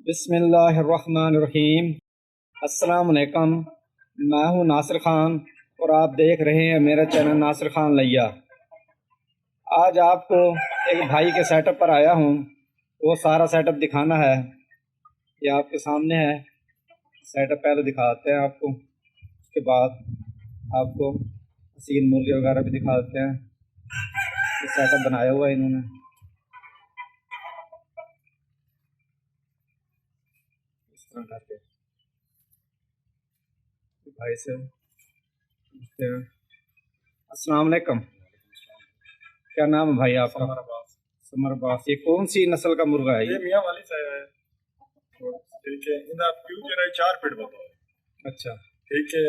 बिस्मिल्लाहिर्रहमानिर्रहीम। अस्सलाम वालेकुम। मैं हूँ नासिर ख़ान और आप देख रहे हैं मेरा चैनल नासिर ख़ान लैया। आज आपको एक भाई के सेटअप पर आया हूँ, वो सारा सेटअप दिखाना है। ये आपके सामने है सेटअप, पहले दिखाते हैं आपको, उसके बाद आपको असील मुर्गे वगैरह भी दिखाते हैं। ये सेटअप बनाया हुआ है इन्होंने। इस तरह करके भाई से पूछते हैं। अस्सलाम वालेकुम, क्या नाम है भाई आपका? समर अब्बास। ये कौन सी नस्ल का मुर्गा है? ये मियां वाली से है। ठीक है, इनका फ्यूचर है 4 फीट बताओ। अच्छा, ठीक है,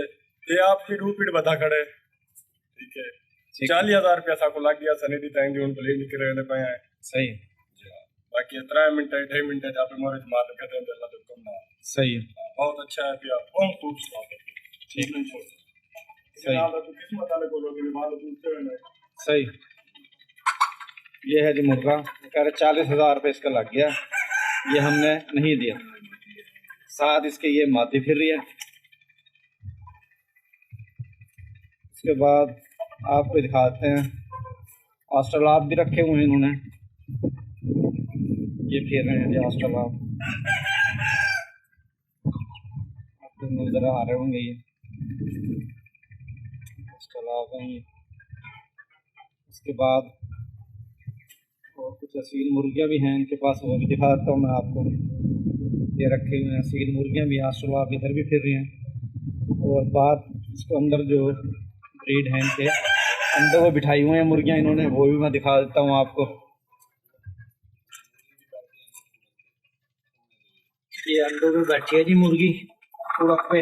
ये आपकी 2 फीट बता खड़े। ठीक है, 40,000 रुपया साको लग गया सने दी टाइम जो उनको ले निकल रहे पे है। सही है। बाकी 3 मिनट 2 मिनट जहाँ पे मोरे मार कहते हैं अल्लाह तो कम ना। सही है। बहुत अच्छा है भैया, बहुत खूबसूरत है। ठीक है, सही ना तो किस्मत वाले को लोग मार पूछते हैं। सही। ये है जी मुर्गा, कह रहे 40,000 रुपये इसका लग गया, ये हमने नहीं दिया। साथ इसके ये मादी फिर रही है। उसके बाद आपको दिखाते हैं ऑस्ट्रेलाब भी रखे हुए हैं इन्होंने। ये फिर रहे हैं जी ऑस्ट्रेलाब, आपको नजर आ रहे होंगे ये ऑस्ट्रेलाब हैं ये। उसके बाद और कुछ असील मुर्गियाँ भी हैं इनके पास, वो भी दिखाता हूँ मैं आपको। ये रखे हुए हैं असील मुर्गियाँ भी, ऑस्ट्रेलाब इधर भी फिर रही हैं। और बाद इसको अंदर जो ब्रीड है इनके अंडों में बिठाई हुए हैं मुर्गियाँ इन्होंने, वो भी मैं दिखा देता हूँ आपको। ये अंडों में बैठी है जी मुर्गी, उड़क पे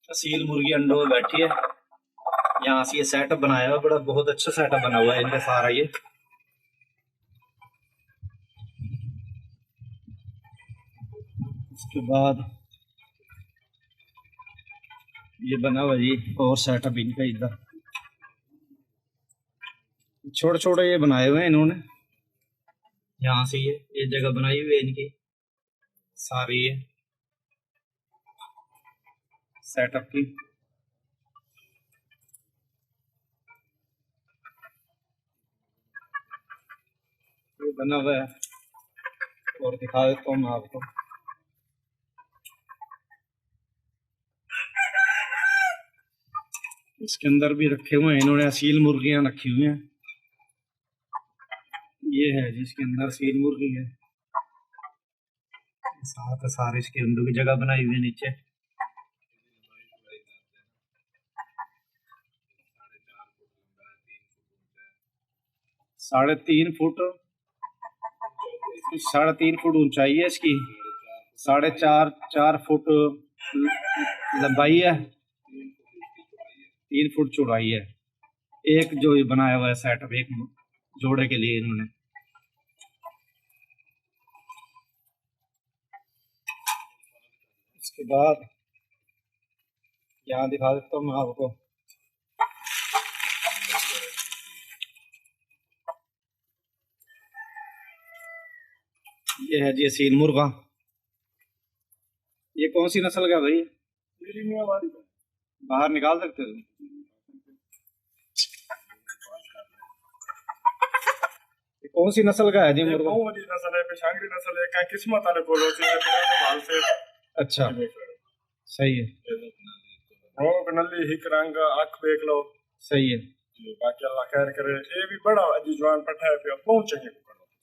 असील मुर्गी अंडों में बैठी है। यहाँ से ये सेटअप बनाया हुआ, बड़ा बहुत अच्छा सेटअप बना हुआ है इनका सारा। ये उसके बाद ये बना हुआ जी और सेटअप इनका इधर, छोटे छोटे ये बनाए हुए हैं इन्होंने। यहाँ से ये जगह बनाई हुई है इनकी सारी, ये सेटअप की। ये बना हुआ है और दिखा देता हूँ मैं आपको। इसके अंदर भी रखे हुए हैं इन्होंने असील मुर्गियां रखी हुई हैं। ये है जिसके अंदर असील मुर्गी है, साथ सारे इसके अंदर की जगह बनाई हुई है नीचे। साढ़े तीन फुट ऊंचाई है इसकी, 4.5 फुट लंबाई है, 3 फुट चौड़ाई है। एक जो ये बनाया हुआ है सेटअप एक जोड़े के लिए इन्होंने। इसके बाद यहाँ दिखा देता हूँ मैं आपको। ये है जी असील मुर्गा। ये कौन सी नस्ल का भाई? बाहर निकाल सकते हो? कौन सी नस्ल का है जी मुर्गा? नस्ल है, पेशांगरी नस्ल है, कहीं किस्मत वाले को से। अच्छा, सही है। नली हिक रंग आँख देख लो। सही है। बाकी अल्लाह खैर करे। ये भी बड़ा अजी जवान पट्टा है पे पहुंचेंगे।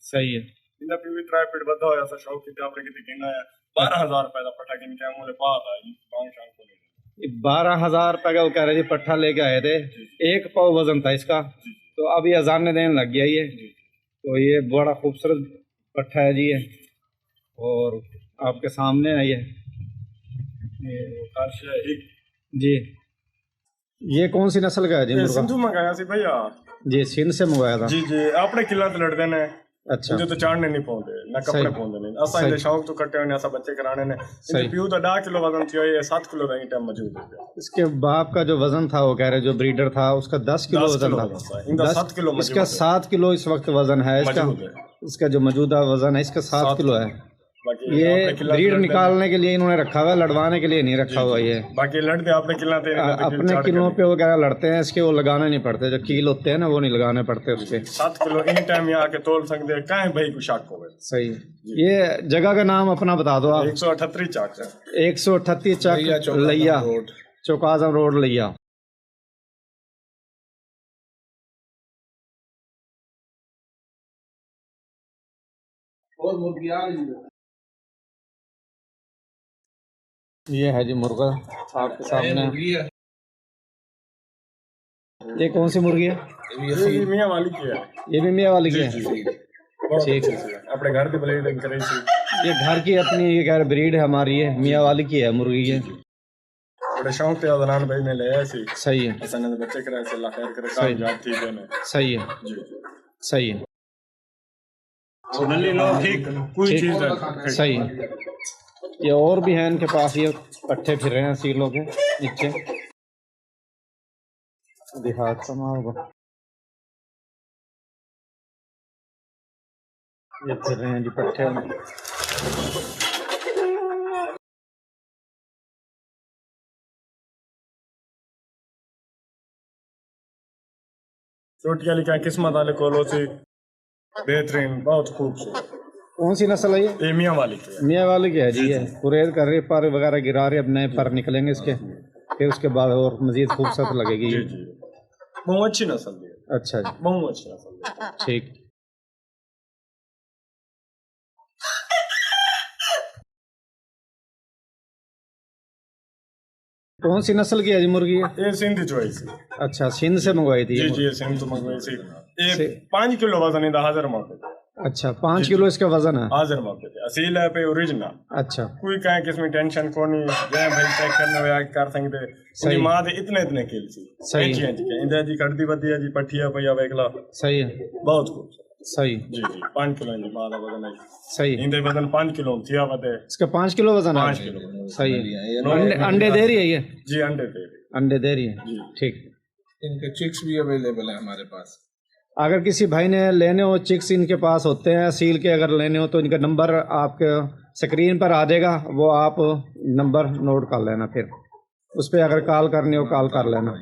सही है। इंदा भी 3 फीट बदा होया सा शौक की आपने कितने गिना है 12,000 रुपए का पट्टा गिन के मुझे पास आई बांग शांग को ले। 12,000 रुपए का वो कह रहे जी पट्ठा लेके आए थे। 1 पाव वजन था इसका, तो अभी अजान देने लग गया ये। तो ये बड़ा खूबसूरत पट्ठा है जी ये, और आपके सामने है ये जी। ये कौन सी नस्ल का है जी मुर्गा? सिंधु मंगाया सी भैया जी, सिंध से मंगवाया था। जी जी, अपने किला तो लड़ते ने। अच्छा, तो चाड़ने नहीं पाਉਂਦੇ ना कपड़े पाਉਂਦੇ नहीं। असा इनके शौक तो कट्टे होने, असा बच्चे कराने ने। इनके प्यू तो 10 किलो वजन थी, ये 7 किलो रही टाइम मौजूद है। इसके बाप का जो वजन था, वो कह रहे जो ब्रीडर था उसका 10 किलो वजन था। इनका 7 किलो, इसका 7 किलो इस वक्त वजन है इसका। इसका जो मौजूदा वजन है इसका 7 किलो है। बाकी ये आपने किला ब्रीड लड़ देने- निकालने के लिए इन्होंने रखा हुआ है, लड़वाने के लिए नहीं रखा हुआ ये। बाकी लड़ते आपने किला तेरे का तो किल अपने चाड़ किलों कर पे वगैरह लड़ते हैं, इसके वो लगाने नहीं पड़ते, जो कील होते हैं ना वो नहीं लगाने पड़ते उसके। 7 किलो एनी टाइम यहाँ आके तोल सकते हैं, कहाँ भाई को शाक हो गए। सही। ये जगह का नाम अपना बता दो आप। 138 चाक है। 138 चक लैया, चौकाज़म रोड लैया। और मुर्गियां ये है जी मुर्गा आपके सामने। ये कौन सी मुर्गी है? ये मियाँ वाली की है। ये भी मियाँ वाली की है। बहुत ठीक अच्छी सी है। अपने घर के ब्रीडिंग करे सी। ये घर की अपनी ये क्या ब्रीड है हमारी, है मियाँ वाली की है मुर्गी है। बड़े शौक से अदनान भाई ने ले आए सी। सही है, असन ने बच्चे कराए से, अल्लाह खैर करे, सही। कामयाब थी दोनों। सही है, जी सही है, नली लो ठीक, कोई ठीक। चीज है सही है। ये और भी हैं इनके पास, ये पट्टे फिर रहे हैं सीलों के नीचे। देहात कमा होगा, ये फिर रहे हैं जी पट्टे। छोटी वाली क्या किस्मत वाले कोलो से बेहतरीन, बहुत खूबसूरत। कौन सी नस्ल है ये? ये मियाँ वाली की है। मियाँ वाली की है जी। ये कुरेद कर रही है, पर वगैरह गिरा रही है, अब नए पर निकलेंगे इसके, फिर उसके बाद और मजीद खूबसूरत लगेगी। जी जी, बहुत अच्छी नस्ल है। अच्छा जी, बहुत अच्छी नस्ल है। ठीक। कौन सी नस्ल की है जी मुर्गी है? ये सिंधी चॉइस है। अच्छा, सिंध से मंगवाई थी जी ये जी, ये सिंध तो मंगवाई सी। ये से- 5 किलो वजन है, हाजिर मौके पे। अच्छा, 5 किलो इसका वजन है। हाजिर मौके पे असील है पे ओरिजिनल। अच्छा, कोई कहे किस्म टेंशन को नहीं, जय भाई चेक करने हुए आके कर सकते। सही। इनकी माँ दे इतने इतने किल सी। सही। जी जी, इंदा जी कड़दी बदी है जी, पठिया भैया वेगला, सही है, बहुत खूब। सही, जी जी, 5 किलो जी माँ का वजन है। सही। इंदे वजन 5 किलो थिया वदे। इसका 5 किलो वजन है। 5 किलो। सही है। अंडे दे रही है ये? जी अंडे दे। अंडे दे रही है, जी ठीक। इनके चिक्स भी अवेलेबल है हमारे पास। अगर किसी भाई ने लेने हो, चिक्स इनके पास होते हैं सील के, अगर लेने हो तो इनका नंबर आपके स्क्रीन पर आ जाएगा, वो आप नंबर नोट कर लेना, फिर उस पर अगर कॉल करनी हो कॉल कर लेना।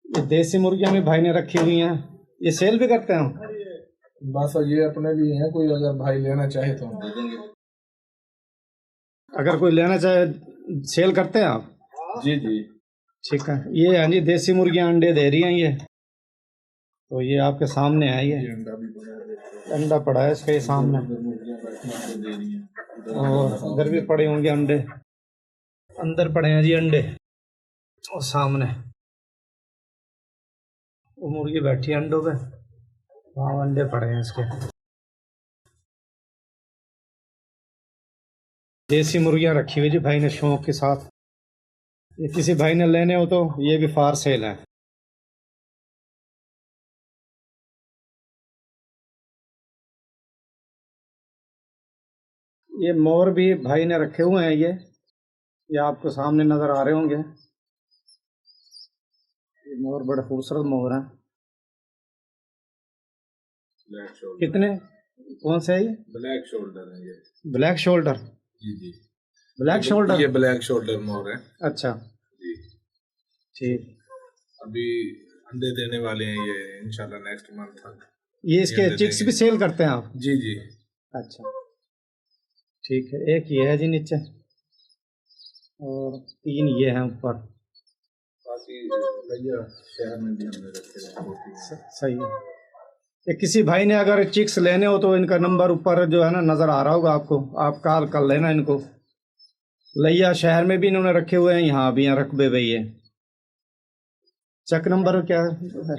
ये देसी मुर्गियां भी भाई ने रखी हुई हैं, ये सेल भी करते हैं? बस ये अपने लिए हैं, कोई अगर भाई लेना चाहे तो हम दे देंगे। अगर कोई लेना चाहे सेल करते हैं आप? जी जी, ठीक है। ये हाँ जी देसी मुर्गियां अंडे दे रही हैं ये, तो ये आपके सामने है। ये अंडा भी बना देते हैं। अंडा पड़ा है इसके सामने, मुर्गियां बैठी हैं, अंडे दे रही हैं। और इधर भी पड़े होंगे अंडे, अंदर पड़े हैं जी अंडे, और सामने वो मुर्गी बैठी है अंडों पे, वहाँ अंडे पड़े हैं इसके। देसी मुर्गियां रखी हुई जी भाई ने शौक के साथ। ये किसी भाई ने लेने हो तो ये भी फार सेल है। ये मोर भी भाई ने रखे हुए हैं, ये आपको सामने नजर आ रहे होंगे। ये मोर बड़े खूबसूरत मोर हैं। Black shoulder. कितने, कौन से है ये? ब्लैक शोल्डर है ये। Black shoulder? जी जी, ब्लैक शोल्डर, ये ब्लैक शोल्डर मोर है। अच्छा जी, ठीक। अभी अंडे देने वाले हैं ये इंशाल्लाह नेक्स्ट मंथ तक। ये इसके अंडे चिक्स देंगे। भी सेल करते हैं आप? जी जी, अच्छा ठीक है। एक ये है जी नीचे, और 3 ये हैं ऊपर। बाकी भैया शहर में भी हमने रखे हैं। सही है। ये किसी भाई ने अगर चिक्स लेने हो तो इनका नंबर ऊपर जो है ना नज़र आ रहा होगा आपको, आप कॉल कर लेना इनको। लैया शहर में भी इन्होंने रखे हुए हैं, यहाँ भी हैं रकबे भाई है। चक नंबर क्या है?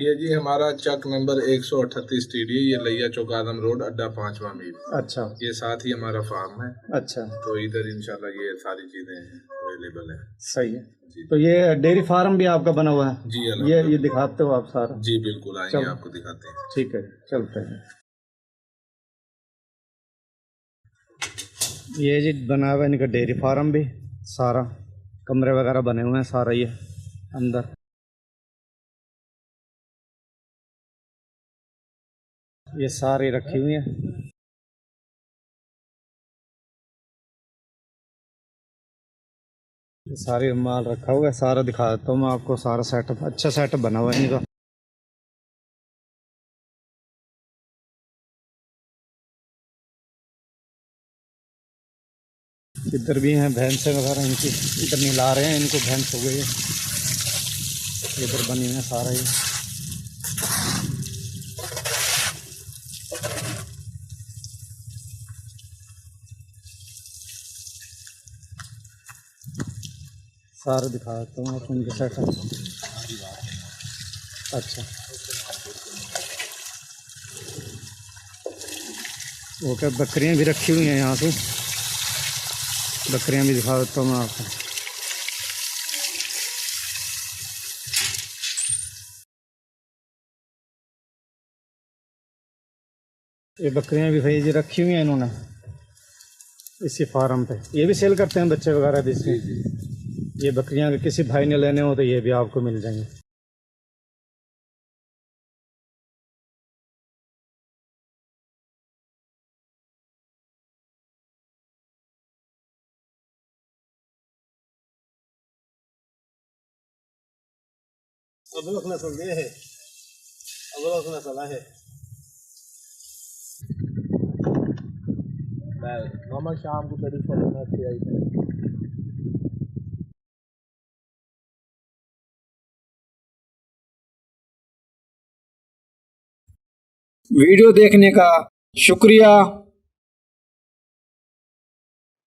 ये जी हमारा चक नंबर 138 TD, ये लैया चौकादम रोड, अड्डा 5वां मील। अच्छा ये साथ ही हमारा फार्म है, अच्छा, तो इधर इंशाल्लाह ये सारी चीजें अवेलेबल है। सही है। जी तो ये डेयरी फार्म भी आपका बना हुआ है? जी, ये दिखाते हो आप सारा? जी बिल्कुल, आइए चलो। आपको दिखाते हैं। ठीक है, चलते हैं। ये जी बना हुआ है इनका डेयरी फार्म भी, सारा कमरे वगैरह बने हुए हैं, सारा ये अंदर। ये सारी रखी हुई है। ये सारी माल रखा हुआ है, सारा दिखा देता हूँ मैं आपको। सारा सेटअप, अच्छा सेटअप बना हुआ है इनका। इधर भी हैं भैंसें वगैरह इनकी, इधर मिला रहे हैं इनको, भैंस हो गई है। इधर बनी हुई है सारा ये। सारा दिखा देता हूँ आपको इनके सेटअप। अच्छा वो क्या, बकरियाँ भी रखी हुई हैं यहाँ पे, बकरियाँ भी दिखा देता हूँ मैं आपको। ये बकरियाँ भी भाई जी रखी हुई हैं इन्होंने इसी फार्म पे। ये भी सेल करते हैं बच्चे वगैरह भी इसमें। ये बकरियाँ अगर किसी भाई ने लेने हो तो ये भी आपको मिल जाएंगे। अगला नस्ल ये है, अगला नस्ल है। मामा शाम को तेरी फोटो में अच्छी आई थी। वीडियो देखने का शुक्रिया।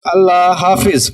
अल्लाह हाफिज।